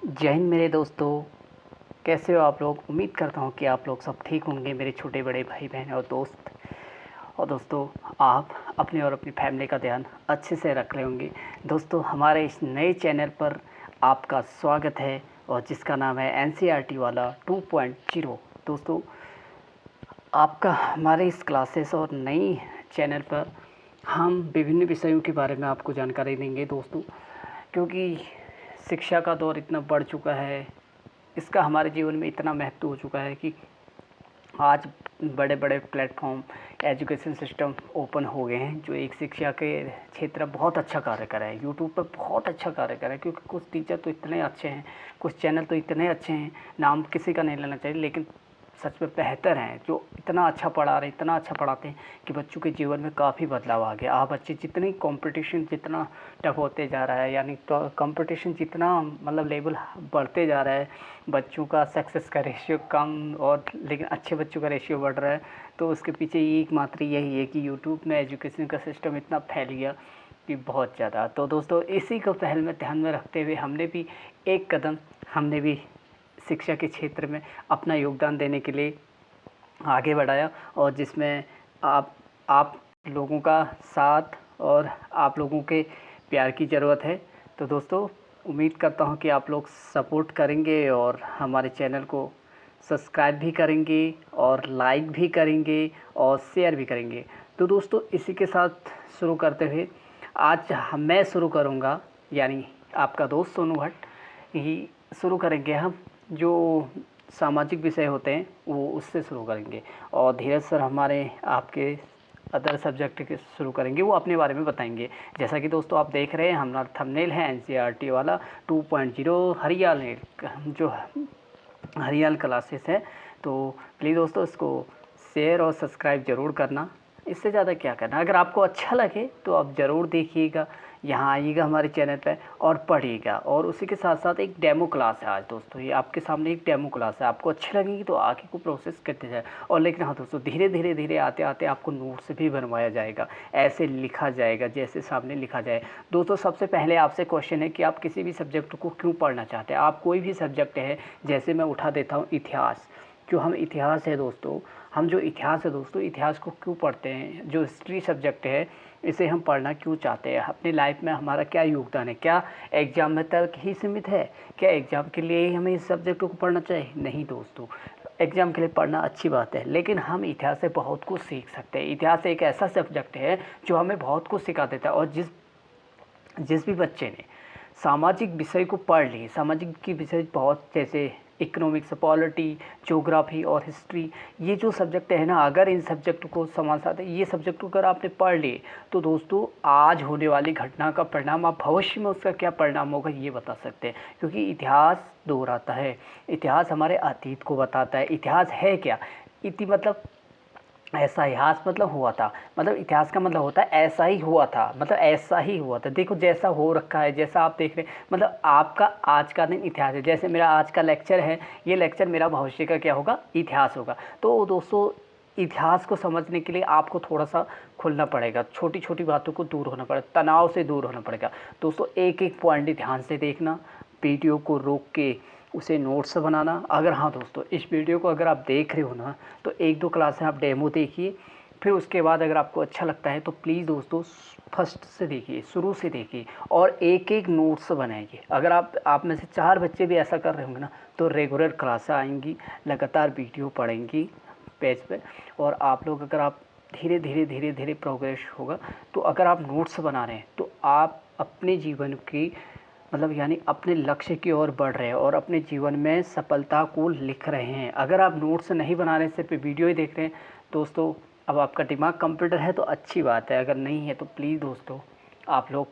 जय हिंद मेरे दोस्तों। कैसे हो आप लोग? उम्मीद करता हूँ कि आप लोग सब ठीक होंगे, मेरे छोटे बड़े भाई बहन और दोस्त। और दोस्तों, आप अपने और अपनी फैमिली का ध्यान अच्छे से रख रहे होंगे। दोस्तों, हमारे इस नए चैनल पर आपका स्वागत है और जिसका नाम है NCERT वाला 2.0। दोस्तों, आपका हमारे इस क्लासेस और नई चैनल पर हम विभिन्न विषयों के बारे में आपको जानकारी देंगे दोस्तों, क्योंकि शिक्षा का दौर इतना बढ़ चुका है, इसका हमारे जीवन में इतना महत्व हो चुका है कि आज बड़े बड़े प्लेटफॉर्म एजुकेशन सिस्टम ओपन हो गए हैं जो एक शिक्षा के क्षेत्र में बहुत अच्छा कार्य कर रहे हैं। यूट्यूब पर बहुत अच्छा कार्य कर रहे हैं, क्योंकि कुछ टीचर तो इतने अच्छे हैं, कुछ चैनल तो इतने अच्छे हैं, नाम किसी का नहीं लेना चाहिए, लेकिन सच में बेहतर हैं, जो इतना अच्छा पढ़ा रहे, इतना अच्छा पढ़ाते हैं कि बच्चों के जीवन में काफ़ी बदलाव आ गया। बच्चे जितनी कंपटीशन जितना टफ होते जा रहा है, यानी तो कंपटीशन जितना मतलब लेवल बढ़ते जा रहा है, बच्चों का सक्सेस का रेशियो कम और लेकिन अच्छे बच्चों का रेशियो बढ़ रहा है। तो उसके पीछे एकमात्र यही है कि यूट्यूब में एजुकेशन का सिस्टम इतना फैल गया कि बहुत ज़्यादा। तो दोस्तों, इसी को पहल में ध्यान में रखते हुए हमने भी शिक्षा के क्षेत्र में अपना योगदान देने के लिए आगे बढ़ाया, और जिसमें आप लोगों का साथ और आप लोगों के प्यार की ज़रूरत है। तो दोस्तों, उम्मीद करता हूँ कि आप लोग सपोर्ट करेंगे और हमारे चैनल को सब्सक्राइब भी करेंगे और लाइक भी करेंगे और शेयर भी करेंगे। तो दोस्तों, इसी के साथ शुरू करते हुए आज मैं शुरू करूँगा, यानी आपका दोस्त सोनू भट्ट ही शुरू करेंगे। हम जो सामाजिक विषय होते हैं वो उससे शुरू करेंगे, और धीरज सर हमारे आपके अदर सब्जेक्ट के शुरू करेंगे, वो अपने बारे में बताएंगे। जैसा कि दोस्तों आप देख रहे हैं, हमारा थंबनेल है NCERT वाला 2.0 हरियाल क्लासेस है। तो प्लीज़ दोस्तों, इसको शेयर और सब्सक्राइब ज़रूर करना, इससे ज़्यादा क्या करना। अगर आपको अच्छा लगे तो आप ज़रूर देखिएगा, यहाँ आइएगा हमारे चैनल पर और पढ़िएगा। और उसी के साथ साथ एक डेमो क्लास है आज दोस्तों, ये आपके सामने एक डेमो क्लास है, आपको अच्छी लगेगी तो आगे को प्रोसेस करते जाए। और लेकिन हाँ दोस्तों, धीरे धीरे धीरे आते आते आपको नोट्स भी बनवाया जाएगा, ऐसे लिखा जाएगा जैसे सामने लिखा जाए। दोस्तों, सबसे पहले आपसे क्वेश्चन है कि आप किसी भी सब्जेक्ट को क्यों पढ़ना चाहते हैं। आप कोई भी सब्जेक्ट है, जैसे मैं उठा देता हूँ इतिहास, क्यों हम इतिहास है दोस्तों, इतिहास को क्यों पढ़ते हैं। जो हिस्ट्री सब्जेक्ट है, इसे हम पढ़ना क्यों चाहते हैं, अपनी लाइफ में हमारा क्या योगदान है, क्या एग्ज़ाम में तक ही सीमित है, क्या एग्ज़ाम के लिए ही हमें इस सब्जेक्ट को पढ़ना चाहिए। नहीं दोस्तों, एग्ज़ाम के लिए पढ़ना अच्छी बात है, लेकिन हम इतिहास से बहुत कुछ सीख सकते हैं। इतिहास एक ऐसा सब्जेक्ट है जो हमें बहुत कुछ सिखा देता है। और जिस भी बच्चे ने सामाजिक विषय को पढ़ लिए, सामाजिक की विषय बहुत, जैसे इकोनॉमिक्स, पॉलिटी, ज्योग्राफी और हिस्ट्री, ये जो सब्जेक्ट है ना, अगर इन सब्जेक्ट को साथ ये सब्जेक्ट को अगर आपने पढ़ लिए तो दोस्तों, आज होने वाली घटना का परिणाम आप भविष्य में उसका क्या परिणाम होगा ये बता सकते हैं। क्योंकि इतिहास दोहराता है, इतिहास हमारे अतीत को बताता है। इतिहास है क्या? मतलब ऐसा, इतिहास मतलब हुआ था, मतलब इतिहास का मतलब होता है ऐसा ही हुआ था, मतलब ऐसा ही हुआ था। देखो, जैसा हो रखा है, जैसा आप देख रहे हैं, मतलब आपका आज का दिन इतिहास है। जैसे मेरा आज का लेक्चर है, ये लेक्चर मेरा भविष्य का क्या होगा, इतिहास होगा। तो दोस्तों, इतिहास को समझने के लिए आपको थोड़ा सा खुलना पड़ेगा, छोटी छोटी बातों को दूर होना पड़ेगा, तनाव से दूर होना पड़ेगा। दोस्तों, एक एक पॉइंट ध्यान से देखना, वीडियो को रोक के उसे नोट्स बनाना। अगर हाँ दोस्तों, इस वीडियो को अगर आप देख रहे हो ना, तो एक दो क्लास में आप डेमो देखिए, फिर उसके बाद अगर आपको अच्छा लगता है तो प्लीज़ दोस्तों फर्स्ट से देखिए, शुरू से देखिए और एक एक नोट्स बनाइए। अगर आप में से 4 बच्चे भी ऐसा कर रहे होंगे ना, तो रेगुलर क्लास आएंगी, लगातार वीडियो पढ़ेंगी पेज पे। और आप लोग, अगर आप धीरे धीरे धीरे धीरे प्रोग्रेस होगा। तो अगर आप नोट्स बना रहे हैं तो आप अपने जीवन की मतलब यानी अपने लक्ष्य की ओर बढ़ रहे हैं और अपने जीवन में सफलता को लिख रहे हैं। अगर आप नोट्स नहीं बना रहे, सिर्फ वीडियो ही देख रहे हैं दोस्तों, अब आपका दिमाग कंप्यूटर है तो अच्छी बात है, अगर नहीं है तो प्लीज़ दोस्तों, आप लोग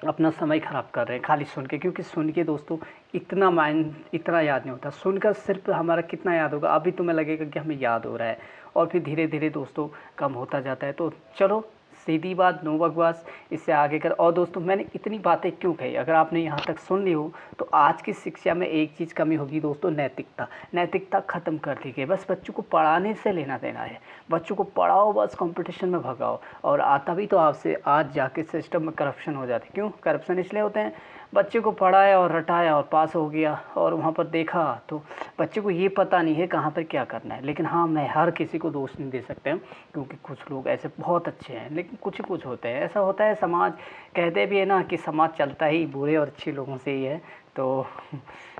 अपना समय ख़राब कर रहे हैं खाली सुन के। क्योंकि सुन के दोस्तों इतना याद नहीं होता, सुनकर सिर्फ हमारा कितना याद होगा, अभी तुम्हें लगेगा कि हमें याद हो रहा है, और फिर धीरे धीरे दोस्तों कम होता जाता है। तो चलो सीधी बात, नो बकवास, इससे आगे कर। और दोस्तों मैंने इतनी बातें क्यों कही, अगर आपने यहाँ तक सुन ली हो तो आज की शिक्षा में एक चीज़ कमी होगी दोस्तों, नैतिकता। नैतिकता ख़त्म कर दी गई। बस बच्चों को पढ़ाने से लेना देना है, बच्चों को पढ़ाओ, बस कंपटीशन में भगाओ। और आता भी तो आपसे, आज जाके सिस्टम में करप्शन हो जाते। क्यों करप्शन इसलिए होते हैं, बच्चे को पढ़ाया और रटाया और पास हो गया, और वहाँ पर देखा तो बच्चे को ये पता नहीं है कहाँ पर क्या करना है। लेकिन हाँ, मैं हर किसी को दोष नहीं दे सकते हैं, क्योंकि कुछ लोग ऐसे बहुत अच्छे हैं, लेकिन कुछ होते हैं, ऐसा होता है। समाज कहते भी है ना कि समाज चलता ही बुरे और अच्छे लोगों से ही है। तो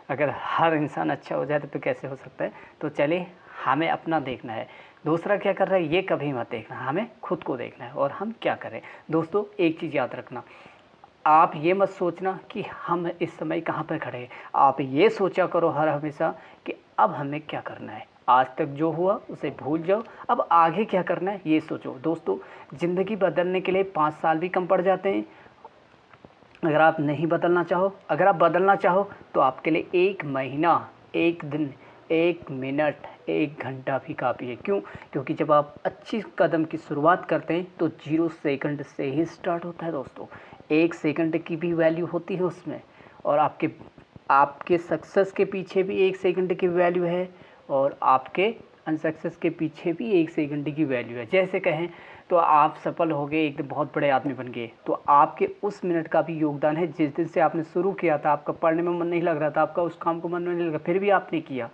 अगर हर इंसान अच्छा हो जाए तो फिर कैसे हो सकता है। तो चलिए, हमें अपना देखना है, दूसरा क्या कर रहा है ये कभी मत देखना, हमें खुद को देखना है और हम क्या करें। दोस्तों एक चीज़ याद रखना, आप ये मत सोचना कि हम इस समय कहाँ पर खड़े हैं, आप ये सोचा करो हर हमेशा कि अब हमें क्या करना है। आज तक जो हुआ उसे भूल जाओ, अब आगे क्या करना है ये सोचो। दोस्तों ज़िंदगी बदलने के लिए 5 साल भी कम पड़ जाते हैं। अगर आप नहीं बदलना चाहो, अगर आप बदलना चाहो तो आपके लिए 1 महीना, 1 दिन, 1 मिनट, 1 घंटा भी काफ़ी है। क्यों? क्योंकि जब आप अच्छी कदम की शुरुआत करते हैं तो 0 सेकंड से ही स्टार्ट होता है दोस्तों। 1 सेकंड की भी वैल्यू होती है उसमें, और आपके सक्सेस के पीछे भी 1 सेकंड की वैल्यू है, और आपके अनसक्सेस के पीछे भी 1 सेकंड की वैल्यू है। जैसे कहें तो आप सफल हो गए, एकदम बहुत बड़े आदमी बन गए, तो आपके उस मिनट का भी योगदान है। जिस दिन से आपने शुरू किया था, आपका पढ़ने में मन नहीं लग रहा था, आपका उस काम को मन नहीं लगा, फिर भी आपने किया,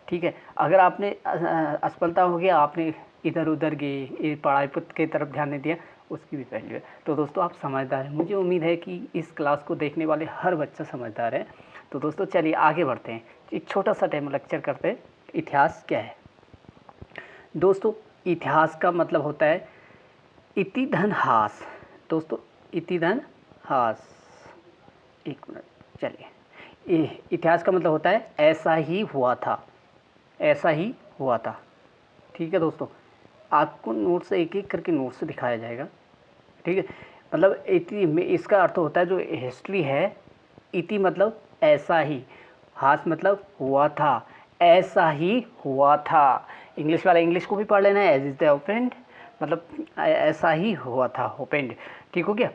ठीक है। अगर आपने असफलता हो गया, आपने इधर उधर गए, पढ़ाई के तरफ ध्यान नहीं दिया, उसकी भी वैल्यू है। तो दोस्तों आप समझदार हैं, मुझे उम्मीद है कि इस क्लास को देखने वाले हर बच्चा समझदार है। तो दोस्तों चलिए आगे बढ़ते हैं, एक छोटा सा डेमो लेक्चर करते हैं। इतिहास क्या है दोस्तों? इतिहास का मतलब होता है इति धन हास। दोस्तों इति धन हास, एक मिनट, चलिए, इतिहास का मतलब होता है ऐसा ही हुआ था, ऐसा ही हुआ था, ठीक है दोस्तों। आपको नोट से एक एक करके नोट से दिखाया जाएगा, ठीक है। मतलब इति में इसका अर्थ होता है जो हिस्ट्री है, इति मतलब ऐसा ही, हास मतलब हुआ था, ऐसा ही हुआ था। इंग्लिश वाला इंग्लिश को भी पढ़ लेना है, एज इज द ओपेंड, मतलब ऐसा ही हुआ था, ओपेंड, ठीक हो गया।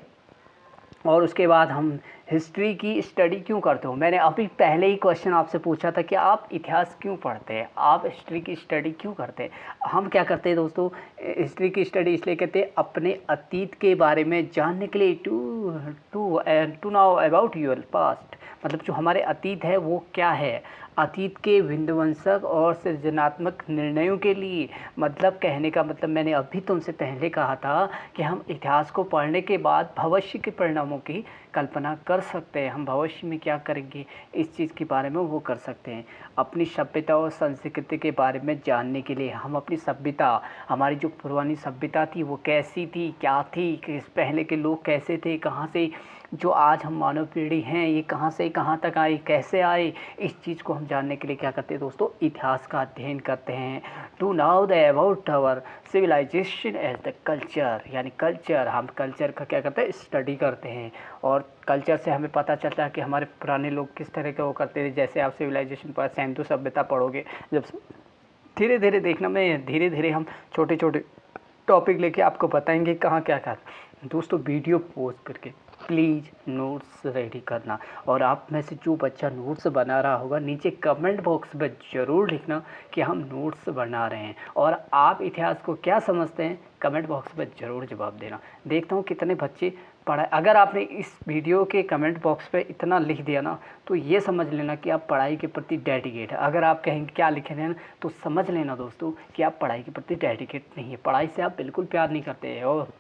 और उसके बाद हम हिस्ट्री की स्टडी क्यों करते हो? मैंने अभी पहले ही क्वेश्चन आपसे पूछा था कि आप इतिहास क्यों पढ़ते हैं, आप हिस्ट्री की स्टडी क्यों करते हैं? हम क्या करते हैं दोस्तों, हिस्ट्री की स्टडी इसलिए कहते हैं अपने अतीत के बारे में जानने के लिए, to know about your past, मतलब जो हमारे अतीत है वो क्या है, अतीत के विध्वंसक और सृजनात्मक निर्णयों के लिए। मतलब कहने का मतलब मैंने अभी तुमसे पहले कहा था कि हम इतिहास को पढ़ने के बाद भविष्य के परिणामों की कल्पना कर सकते हैं। हम भविष्य में क्या करेंगे इस चीज़ के बारे में वो कर सकते हैं। अपनी सभ्यता और संस्कृति के बारे में जानने के लिए हम अपनी सभ्यता, हमारी जो पुरानी सभ्यता थी वो कैसी थी, क्या थी, किस पहले के लोग कैसे थे, कहाँ से जो आज हम मानव पीढ़ी हैं ये कहाँ से कहाँ तक आई, कैसे आए, इस चीज़ को हम जानने के लिए क्या करते हैं दोस्तों, इतिहास का अध्ययन करते हैं। To know the about our civilisation as the culture, यानी कल्चर, हम कल्चर का क्या करते हैं, स्टडी करते हैं। और कल्चर से हमें पता चलता है कि हमारे पुराने लोग किस तरह का वो करते थे। जैसे आप सिविलाइजेशन पर सिंधु सभ्यता पढ़ोगे, जब धीरे धीरे देखना, मैं धीरे धीरे हम छोटे छोटे टॉपिक लेके आपको बताएंगे कहाँ क्या था। दोस्तों वीडियो पॉज करके प्लीज़ नोट्स रेडी करना, और आप में से जो बच्चा नोट्स बना रहा होगा नीचे कमेंट बॉक्स में ज़रूर लिखना कि हम नोट्स बना रहे हैं, और आप इतिहास को क्या समझते हैं कमेंट बॉक्स में ज़रूर जवाब देना। देखता हूँ कितने बच्चे पढ़ाई, अगर आपने इस वीडियो के कमेंट बॉक्स पे इतना लिख दिया ना तो ये समझ लेना कि आप पढ़ाई के प्रति डेडिकेट है। अगर आप कहेंगे क्या लिखे हैं तो समझ लेना दोस्तों कि आप पढ़ाई के प्रति डेडिकेट नहीं है, पढ़ाई से आप बिल्कुल प्यार नहीं करते हैं। और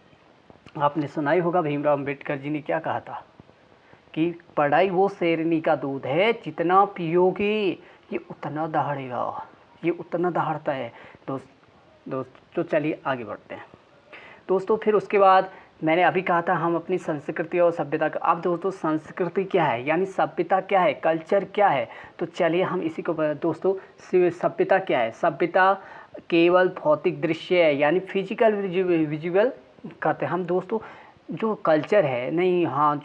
आपने सुना ही होगा भीमराव अम्बेडकर जी ने क्या कहा था कि पढ़ाई वो शेरनी का दूध है, जितना पियोगे ये उतना दहाड़ेगा, ये उतना दहाड़ता है। तो चलिए आगे बढ़ते हैं दोस्तों। फिर उसके बाद मैंने अभी कहा था हम अपनी संस्कृति और सभ्यता का, अब दोस्तों संस्कृति क्या है, यानी सभ्यता क्या है, कल्चर क्या है, तो चलिए हम इसी को दोस्तों, सभ्यता क्या है। सभ्यता केवल भौतिक दृश्य है, यानी फिजिकल विजुअल कहते हैं हम दोस्तों। जो कल्चर है नहीं, हाँ,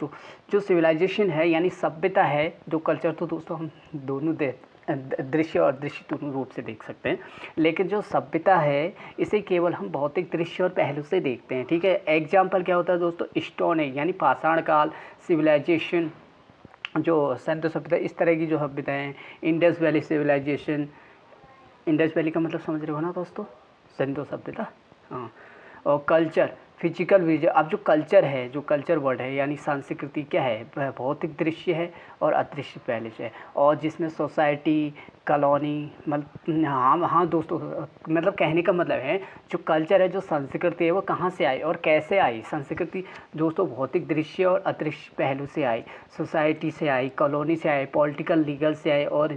जो सिविलाइजेशन है यानी सभ्यता है, जो कल्चर, तो दोस्तों हम दोनों दृश्य और दृश्य दोनों रूप से देख सकते हैं। लेकिन जो सभ्यता है इसे केवल हम भौतिक दृश्य और पहलू से देखते हैं, ठीक है। एग्जाम्पल क्या होता है दोस्तों, स्टोन एज यानी पाषाण काल, सिविलाइजेशन जो सिंधु सभ्यता, इस तरह की जो सभ्यताएँ हैं, Indus valley civilisation, Indus valley का मतलब समझ रहे हो ना दोस्तों, सिंधु सभ्यता, हाँ। और कल्चर, फिजिकल विजन। अब जो कल्चर है, जो कल्चर वर्ड है यानी संस्कृति क्या है, वह भौतिक दृश्य है और अदृश्य पहले से है, और जिसमें सोसाइटी, कॉलोनी, मतलब हाँ दोस्तों, मतलब कहने का मतलब है जो कल्चर है, जो संस्कृति है, वो कहाँ से आई और कैसे आई। संस्कृति दोस्तों भौतिक दृश्य और अदृश्य पहलू से आई, सोसाइटी से आई, कॉलोनी से आई, पॉलिटिकल लीगल से आई, और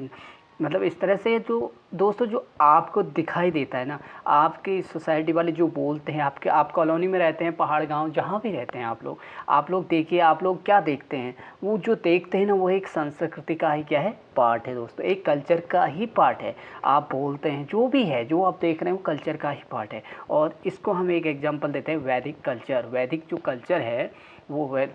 मतलब इस तरह से जो दोस्तों जो आपको दिखाई देता है ना, आपकी सोसाइटी वाले जो बोलते हैं, आप कॉलोनी में रहते हैं, पहाड़ गांव जहाँ भी रहते हैं आप लोग देखिए, आप लोग क्या देखते हैं, वो जो देखते हैं ना, वो एक संस्कृति का ही क्या है, पार्ट है दोस्तों, एक कल्चर का ही पार्ट है। आप बोलते हैं जो भी है, जो आप देख रहे हैं, वो कल्चर का ही पार्ट है। और इसको हम एक एग्जाम्पल देते हैं, वैदिक कल्चर। वैदिक जो कल्चर है वो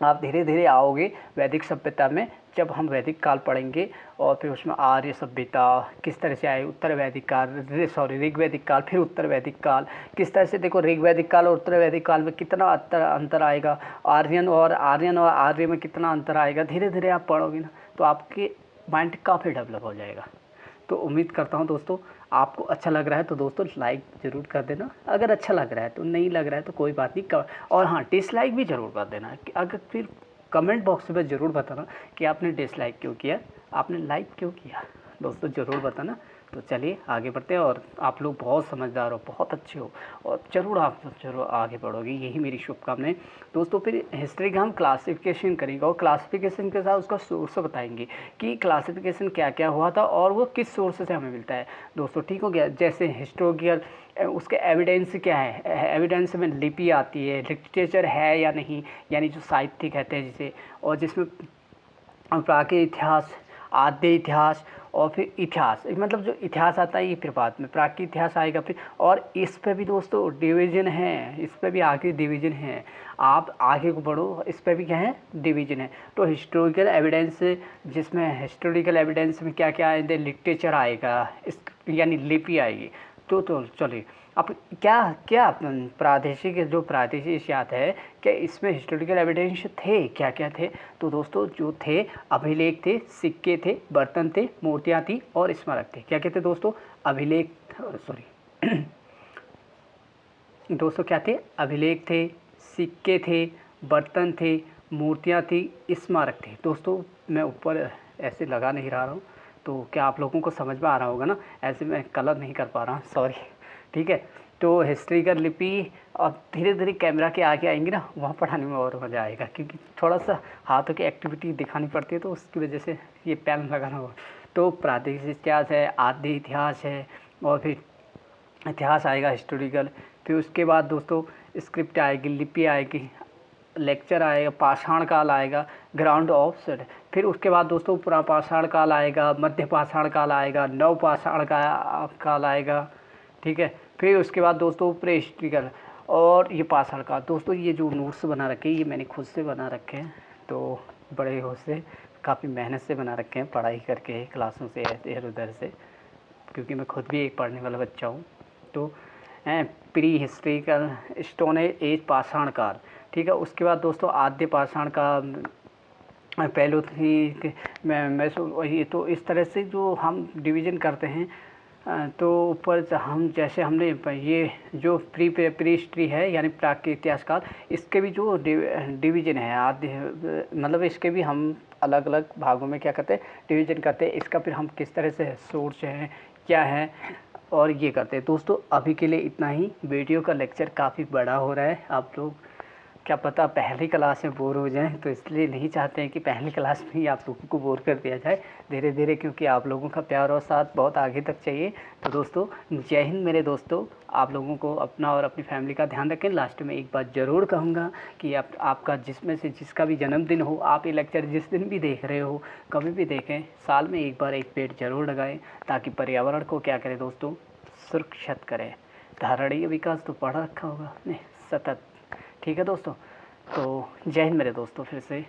आप धीरे धीरे आओगे वैदिक सभ्यता में, जब हम वैदिक काल पढ़ेंगे, और फिर उसमें आर्य सभ्यता किस तरह से आए, उत्तर वैदिक काल, ऋग्वैदिक काल, फिर उत्तर वैदिक काल, किस तरह से देखो ऋग्वैदिक काल और उत्तर वैदिक काल में कितना अंतर आएगा, आर्यन और आर्य में कितना अंतर आएगा। धीरे धीरे आप पढ़ोगे ना तो आपके माइंड काफ़ी डेवलप हो जाएगा। तो उम्मीद करता हूँ दोस्तों आपको अच्छा लग रहा है, तो दोस्तों लाइक ज़रूर कर देना अगर अच्छा लग रहा है, तो नहीं लग रहा है तो कोई बात नहीं, और हाँ डिसलाइक भी ज़रूर कर देना। अगर फिर कमेंट बॉक्स में ज़रूर बताना कि आपने डिसलाइक क्यों किया, आपने लाइक क्यों किया, दोस्तों ज़रूर बताना। तो चलिए आगे बढ़ते हैं, और आप लोग बहुत समझदार हो, बहुत अच्छे हो, और ज़रूर आप ज़रूर आगे बढ़ोगे, यही मेरी शुभकामनाएं दोस्तों। फिर हिस्ट्री का हम क्लासिफिकेशन करेंगे, और क्लासिफिकेशन के साथ उसका सोर्स बताएंगे कि क्लासिफिकेशन क्या क्या हुआ था और वो किस सोर्स से हमें मिलता है दोस्तों, ठीक हो गया। जैसे हिस्टोरिकल, उसके एविडेंस क्या है, एविडेंस में लिपि आती है, लिटरेचर है या नहीं, यानी जो साहित्य कहते हैं जिसे, और जिसमें प्राकृतिक इतिहास, आद्य इतिहास, और फिर इतिहास, मतलब जो इतिहास आता है ये फिर बाद में, प्राकृतिक इतिहास आएगा फिर। और इस पे भी दोस्तों डिवीज़न है, इस पे भी आगे डिवीज़न है, आप आगे को बढ़ो, इस पे भी क्या है, डिवीज़न है। तो हिस्टोरिकल एविडेंस, जिसमें हिस्टोरिकल एविडेंस में क्या क्या आएंगे, लिटरेचर आएगा, इस यानी लिपि आएगी। तो चलिए अब क्या क्या प्रादेशिक, जो प्रादेशिक इतिहास है, क्या इसमें हिस्टोरिकल एविडेंस थे, क्या क्या थे, तो दोस्तों जो थे, अभिलेख थे, सिक्के थे, बर्तन थे, मूर्तियाँ थी और स्मारक थे। क्या कहते दोस्तों, अभिलेख, सॉरी दोस्तों क्या थे, अभिलेख थे, सिक्के थे, बर्तन थे, मूर्तियाँ थी, स्मारक थे। दोस्तों मैं ऊपर ऐसे लगा नहीं रहा हूँ, तो क्या आप लोगों को समझ में आ रहा होगा ना, ऐसे मैं कलर नहीं कर पा रहा हूँ, सॉरी, ठीक है। तो हिस्ट्रिकल लिपि, और धीरे धीरे कैमरा के आगे आएंगे ना, वहाँ पढ़ाने में और मज़ा आएगा, क्योंकि थोड़ा सा हाथों की एक्टिविटी दिखानी पड़ती है, तो उसकी वजह से ये पेन लगाना होगा। तो प्रादेशिक इतिहास है, आद्य इतिहास है, और फिर इतिहास आएगा हिस्टोरिकल। फिर उसके बाद दोस्तों स्क्रिप्ट आएगी, लिपि आएगी, लेक्चर आएगा, पाषाण काल आएगा, ग्राउंड ऑफ सेट। फिर उसके बाद दोस्तों पुरापाषाण काल आएगा, मध्य पाषाण काल आएगा, नव पाषाण काल आएगा, ठीक है। फिर उसके बाद दोस्तों प्री हिस्ट्रिकल, और ये पाषाण काल। दोस्तों ये जो नोट्स बना रखे हैं ये मैंने खुद से बना रखे हैं, तो बड़े हो से काफ़ी मेहनत से बना रखे हैं, पढ़ाई करके क्लासों से इधर उधर से, क्योंकि मैं खुद भी एक पढ़ने वाला बच्चा हूँ। तो प्री हिस्ट्रिकल, स्टोन एज पाषाण काल, ठीक है। उसके बाद दोस्तों आद्य पाषाण का पहलू थी, मैं वही, तो इस तरह से जो हम डिवीज़न करते हैं, तो ऊपर हम जैसे हमने ये जो प्री हिस्ट्री है यानी प्राकृतिक इतिहास काल, इसके भी जो डिवीज़न है आद्य, मतलब इसके भी हम अलग अलग भागों में क्या करते हैं, डिवीज़न करते हैं। इसका फिर हम किस तरह से सोर्स है, क्या है, और ये करते हैं। दोस्तों अभी के लिए इतना ही, वीडियो का लेक्चर काफ़ी बड़ा हो रहा है, आप लोग क्या पता पहली क्लास में बोर हो जाएं, तो इसलिए नहीं चाहते हैं कि पहली क्लास में ही आप लोगों को बोर कर दिया जाए। धीरे धीरे, क्योंकि आप लोगों का प्यार और साथ बहुत आगे तक चाहिए। तो दोस्तों जय हिंद मेरे दोस्तों, आप लोगों को अपना और अपनी फैमिली का ध्यान रखें। लास्ट में एक बात ज़रूर कहूँगा कि आपका जिसमें से जिसका भी जन्मदिन हो, आप ये लेक्चर जिस दिन भी देख रहे हो, कभी भी देखें, साल में एक बार एक पेड़ ज़रूर लगाएँ, ताकि पर्यावरण को क्या करें दोस्तों, सुरक्षित करें। धारणीय विकास तो पढ़ा रखा होगा आपने सतत, ठीक है दोस्तों। तो जय हिंद मेरे दोस्तों फिर से।